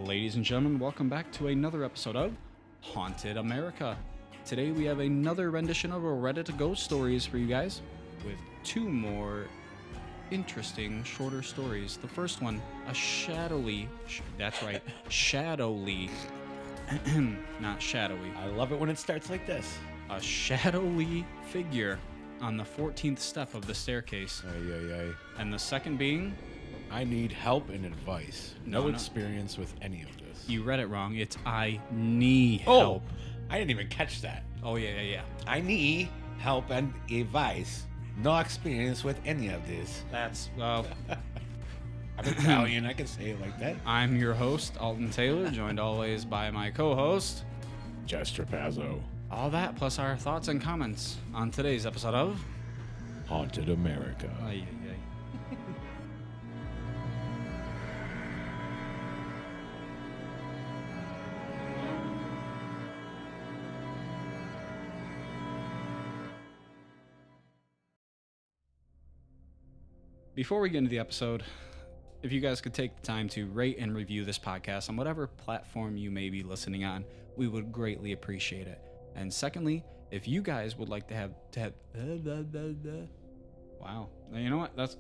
Ladies and gentlemen, welcome back to another episode of Haunted America. Today we have another rendition of our Reddit ghost stories for you guys, with two more interesting, shorter stories. The first one, a shadowly, that's right, shadowly, not shadowy. I love it when it starts like this. A shadowly figure on the 14th step of the staircase. Ay, ay, ay. And the second being, I need help and advice. No No. experience with any of this. you read it wrong, it's I need help. I didn't even catch that. Oh, yeah. I need help and advice. No experience with any of this. That's, I'm Italian. I can say it like that. I'm your host, Alton Taylor, joined always by my co-host. Jester Pazzo. All that plus our thoughts and comments on today's episode of Haunted America. Ay, ay, ay. Before we get into the episode, if you guys could take the time to rate and review this podcast on whatever platform you may be listening on, we would greatly appreciate it. And secondly, if you guys would like to have wow, you know what? That's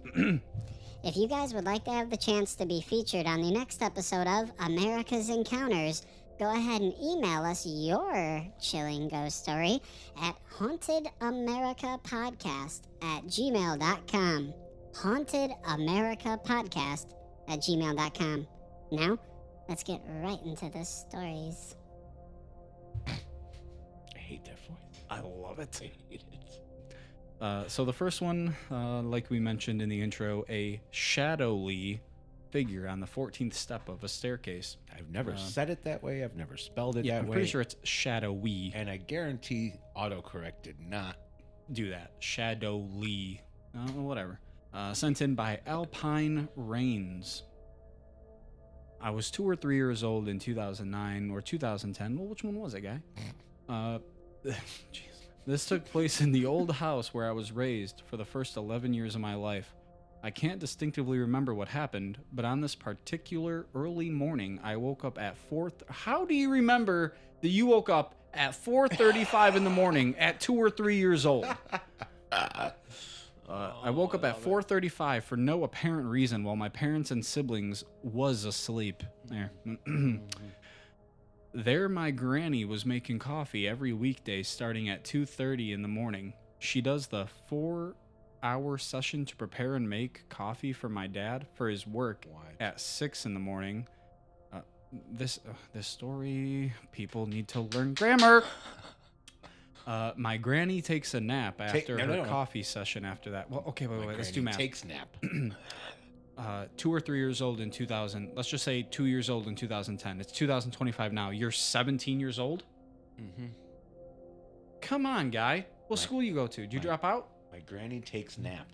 If you guys would like to have the chance to be featured on the next episode of America's Encounters, go ahead and email us your chilling ghost story at hauntedamericapodcast@gmail.com. hauntedamericapodcast@gmail.com. Now, let's get right into the stories. I hate that voice. I love it. I hate it. So the first one, like we mentioned in the intro, a shadowly figure on the 14th step of a staircase. I've never said it that way. I've never spelled it Yeah, that I'm way. pretty sure it's shadowy. And I guarantee autocorrect did not. Do that. Shadowly. Whatever. Sent in by Alpine Rains. I was 2 or 3 years old in 2009 or 2010. Well, which one was it, guy? Jeez. This took place in the old house where I was raised for the first 11 years of my life. I can't distinctively remember what happened, but on this particular early morning, I woke up at 4. How do you remember that you woke up at 4:35 in the morning at 2 or 3 years old? I woke up at 4:35 for no apparent reason while my parents and siblings was asleep. There. There, my granny was making coffee every weekday starting at 2:30 in the morning. She does the 4-hour session to prepare and make coffee for my dad for his work at 6 in the morning. This story, people need to learn grammar. My granny takes a nap after her coffee session after that. Well, okay, wait, let's do math. Takes nap. 2 or 3 years old in 2000. Let's just say 2 years old in 2010. It's 2025 now. You're 17 years old? Mm-hmm. Come on, guy. What school you go to? Did you drop out? My granny takes nap.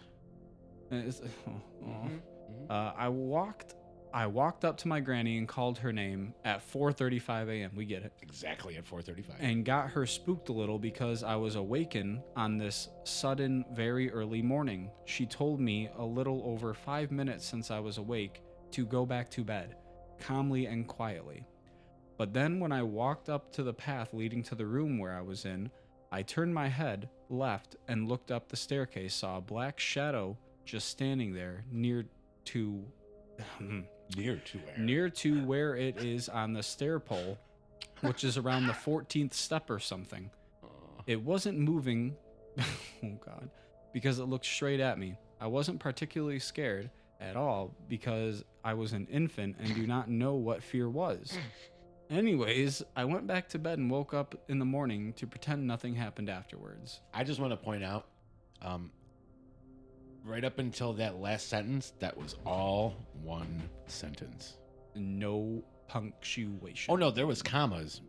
I walked up to my granny and called her name at 4:35 a.m. We get it. Exactly at 4:35. And got her spooked a little because I was awakened on this sudden, very early morning. She told me a little over 5 minutes since I was awake to go back to bed, calmly and quietly. But then when I walked up to the path leading to the room where I was in, I turned my head left and looked up the staircase, saw a black shadow just standing there near to where it is on the stair pole, which is around the 14th step or something. It wasn't moving, oh God, because it looked straight at me. I wasn't particularly scared at all because I was an infant and do not know what fear was. Anyways, I went back to bed and woke up in the morning to pretend nothing happened afterwards. I just want to point out, right up until that last sentence, that was all one sentence. No punctuation. Oh, no, there was commas.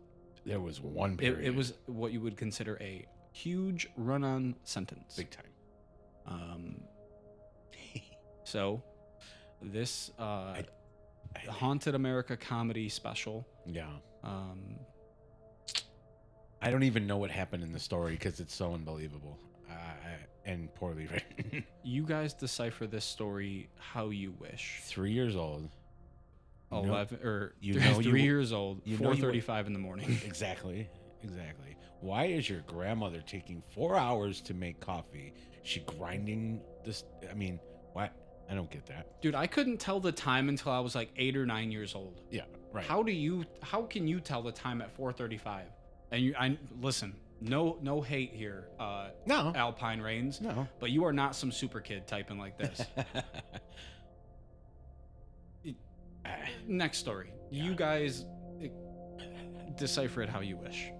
There was one period. It was what you would consider a huge run-on sentence. Big time. So, this Haunted America comedy special. Yeah. I don't even know what happened in the story because it's so unbelievable and poorly written. You guys decipher this story how you wish. 3 years old. 11 or you know 3 you- years old, you know you- 4:35 in the morning. Exactly. Why is your grandmother taking 4 hours to make coffee? She grinding this? I mean, why? I don't get that. Dude, I couldn't tell the time until I was like 8 or 9 years old. Yeah, right. How can you tell the time at 4:35? And I listen, no hate here, No, Alpine Reigns, no. but you are not some super kid typing like this. Next story. Yeah. You guys decipher it how you wish.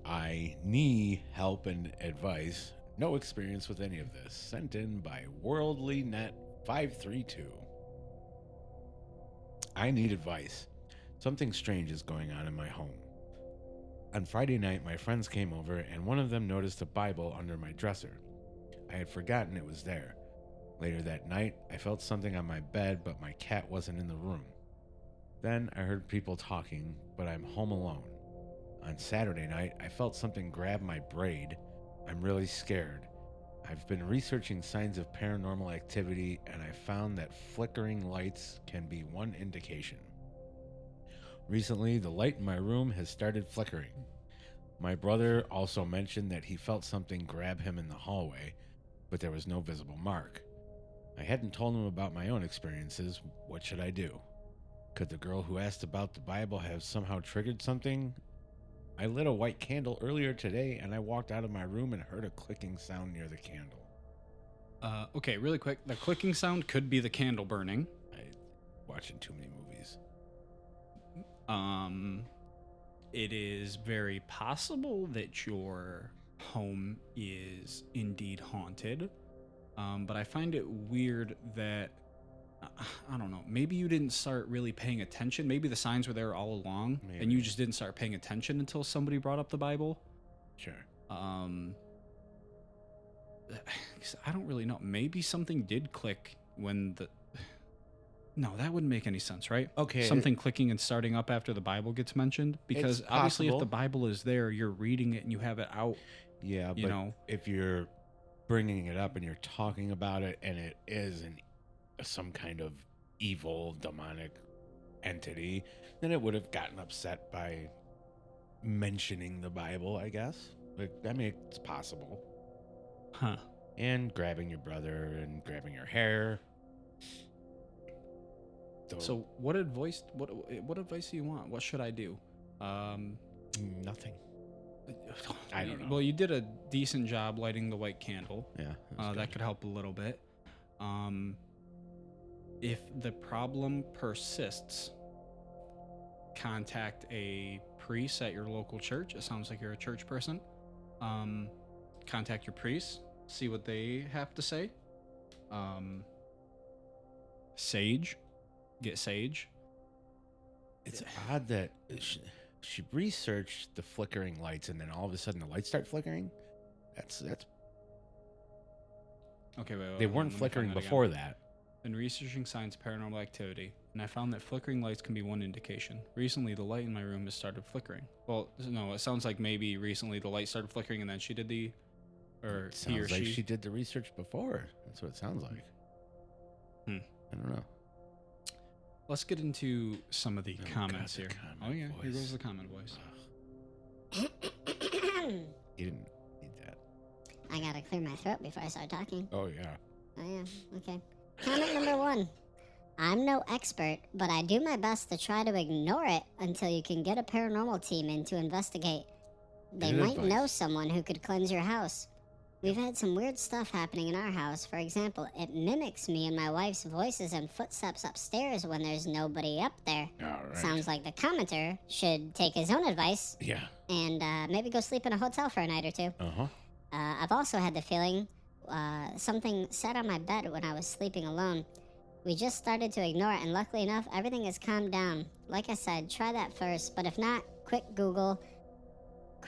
I need help and advice. No experience with any of this. Sent in by WorldlyNet532. I need advice. Something strange is going on in my home. On Friday night, my friends came over, and one of them noticed a Bible under my dresser. I had forgotten it was there. Later that night, I felt something on my bed, but my cat wasn't in the room. Then I heard people talking, but I'm home alone. On Saturday night, I felt something grab my braid. I'm really scared. I've been researching signs of paranormal activity, and I found that flickering lights can be one indication. Recently, the light in my room has started flickering. My brother also mentioned that he felt something grab him in the hallway, but there was no visible mark. I hadn't told him about my own experiences. What should I do? Could the girl who asked about the Bible have somehow triggered something? I lit a white candle earlier today, and I walked out of my room and heard a clicking sound near the candle. Okay, really quick. The clicking sound could be the candle burning. I'm watching too many movies. It is very possible that your home is indeed haunted. But I find it weird that I don't know. Maybe you didn't start really paying attention. Maybe the signs were there all along, and Maybe. you just didn't start paying attention until somebody brought up the Bible. Sure. 'Cause I don't really know. Maybe something did click when the. No, that wouldn't make any sense, right? Okay. Something clicking and starting up after the Bible gets mentioned, because It's obviously, if possible. the Bible is there, you're reading it and you have it out. Yeah, but You know. if you're bringing it up and you're talking about it, and it is some kind of evil, demonic entity, then it would have gotten upset by mentioning the Bible, I guess. Like, I mean, it's possible. Huh. And grabbing your brother and grabbing your hair. So what advice? What advice do you want? What should I do? Nothing. I don't know. Well, you did a decent job lighting the white candle. Yeah. That could help a little bit. If the problem persists, contact a priest at your local church. It sounds like you're a church person. Contact your priest, see what they have to say. Sage, get sage. It's odd that she researched the flickering lights, and then all of a sudden the lights start flickering. That's Okay, wait, they let weren't me find flickering that again. before that. Been researching signs of paranormal activity, and I found that flickering lights can be one indication. Recently, the light in my room has started flickering. Well, no, it sounds like maybe recently the light started flickering, and then she did the, or It he or sounds like she. she did the research before. That's what it sounds like. Hmm. I don't know. Let's get into some of the Oh, comments God, here. the comment Oh yeah, here voice. goes the comment voice. You didn't need that. I gotta clear my throat before I start talking. Oh yeah. Oh yeah, okay. Comment number 1. I'm no expert, but I do my best to try to ignore it until you can get a paranormal team in to investigate. They Good might advice. know someone who could cleanse your house. We've had some weird stuff happening in our house. For example, it mimics me and my wife's voices and footsteps upstairs when there's nobody up there. All right. Sounds like the commenter should take his own advice Yeah. and maybe go sleep in a hotel for a night or two. Uh-huh. I've also had the feeling something sat on my bed when I was sleeping alone. We just started to ignore it, and luckily enough, everything has calmed down. Like I said, try that first, but if not, quick Google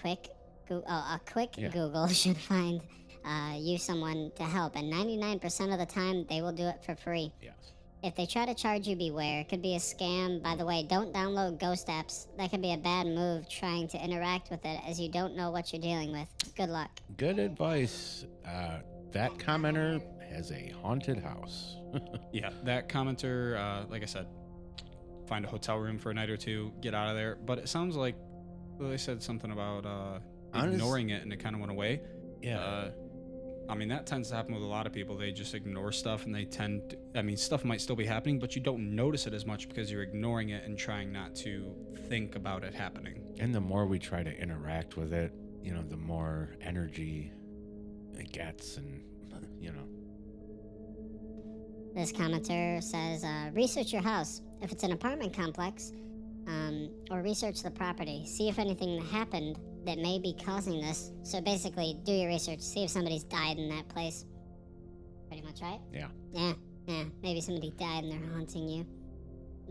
Yeah. Google should find you someone to help, and 99% of the time, they will do it for free. Yes. If they try to charge you, beware. It could be a scam. By the way, don't download ghost apps. That could be a bad move trying to interact with it, as you don't know what you're dealing with. Good luck. Good advice. That commenter has a haunted house. Yeah, that commenter, like I said, find a hotel room for a night or two, get out of there. But it sounds like they said something about ignoring it, and it kind of went away. Yeah. I mean, that tends to happen with a lot of people. They just ignore stuff, and they tend to, I mean, stuff might still be happening, but you don't notice it as much because you're ignoring it and trying not to think about it happening. And the more we try to interact with it, the more energy it gets, and, This commenter says, research your house. If it's an apartment complex, or research the property. See if anything happened that may be causing this. So basically, do your research. See if somebody's died in that place. Pretty much, right? Yeah. Yeah. Maybe somebody died and they're haunting you.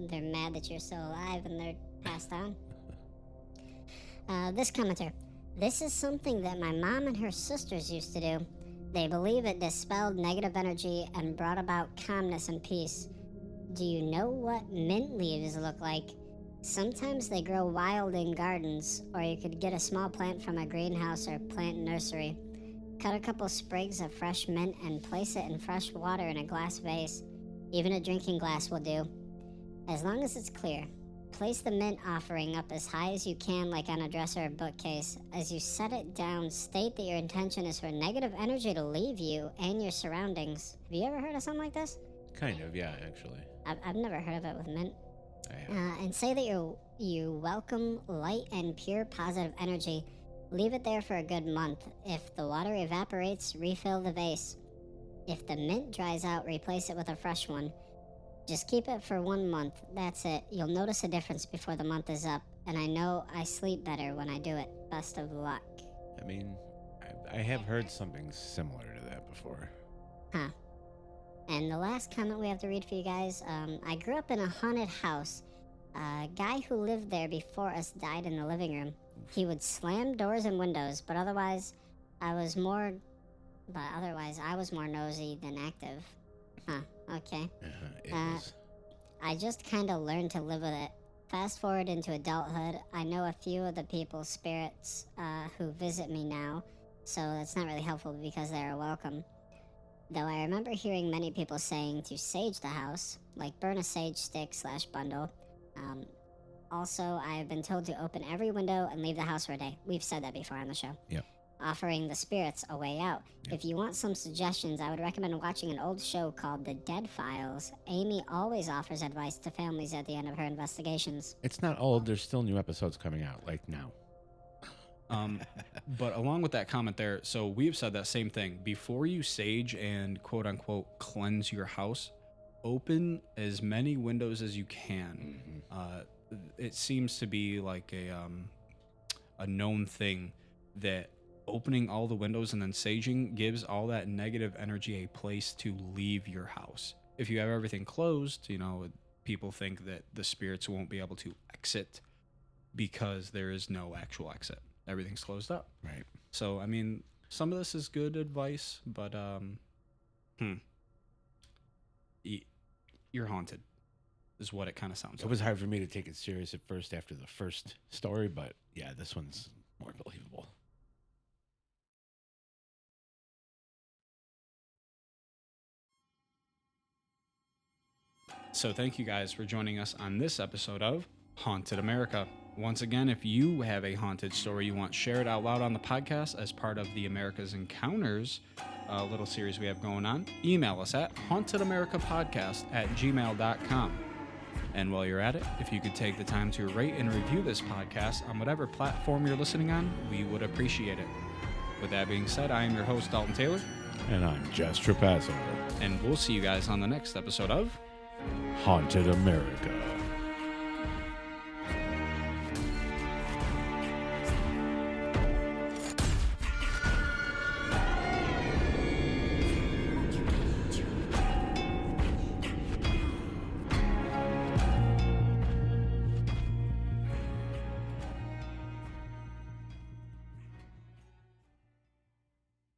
They're mad that you're still alive and they're passed on. This commenter. This is something that my mom and her sisters used to do. They believe it dispelled negative energy and brought about calmness and peace. Do you know what mint leaves look like? Sometimes they grow wild in gardens, or you could get a small plant from a greenhouse or plant nursery. Cut a couple sprigs of fresh mint and place it in fresh water in a glass vase. Even a drinking glass will do, as long as it's clear. Place the mint offering up as high as you can, like on a dresser or bookcase. As you set it down, state that your intention is for negative energy to leave you and your surroundings. Have you ever heard of something like this? Kind of, yeah, actually. I've never heard of it with mint. I have. And say that you welcome light and pure positive energy. Leave it there for a good month. If the water evaporates, refill the vase. If the mint dries out, replace it with a fresh one. Just keep it for 1 month. That's it. You'll notice a difference before the month is up. And I know I sleep better when I do it. Best of luck. I mean, I have heard something similar to that before. Huh. And the last comment we have to read for you guys. I grew up in a haunted house. A guy who lived there before us died in the living room. He would slam doors and windows, but otherwise I was more nosy than active. Huh, okay. It was. I just kind of learned to live with it. Fast forward into adulthood, I know a few of the people's spirits who visit me now, so that's not really helpful because they are welcome. Though I remember hearing many people saying to sage the house, like burn a sage stick / bundle. Also, I have been told to open every window and leave the house for a day. We've said that before on the show. Yep. Offering the spirits a way out. Yep. If you want some suggestions, I would recommend watching an old show called The Dead Files. Amy always offers advice to families at the end of her investigations. It's not old. There's still new episodes coming out, like now. But along with that comment there, so we've said that same thing. Before you sage and quote unquote cleanse your house, open as many windows as you can. Mm-hmm. It seems to be like a known thing that opening all the windows and then saging gives all that negative energy a place to leave your house. If you have everything closed, people think that the spirits won't be able to exit because there is no actual exit. Everything's closed up. Right. So, I mean, some of this is good advice, but you're haunted is what it kind of sounds like. It was hard for me to take it serious at first after the first story, but yeah, this one's more believable. So thank you guys for joining us on this episode of Haunted America. Once again, if you have a haunted story you want shared out loud on the podcast as part of the America's Encounters little series we have going on, email us at hauntedamericapodcast@gmail.com. And while you're at it, if you could take the time to rate and review this podcast on whatever platform you're listening on, we would appreciate it. With that being said, I am your host, Dalton Taylor. And I'm Jess Trapasso. And we'll see you guys on the next episode of Haunted America.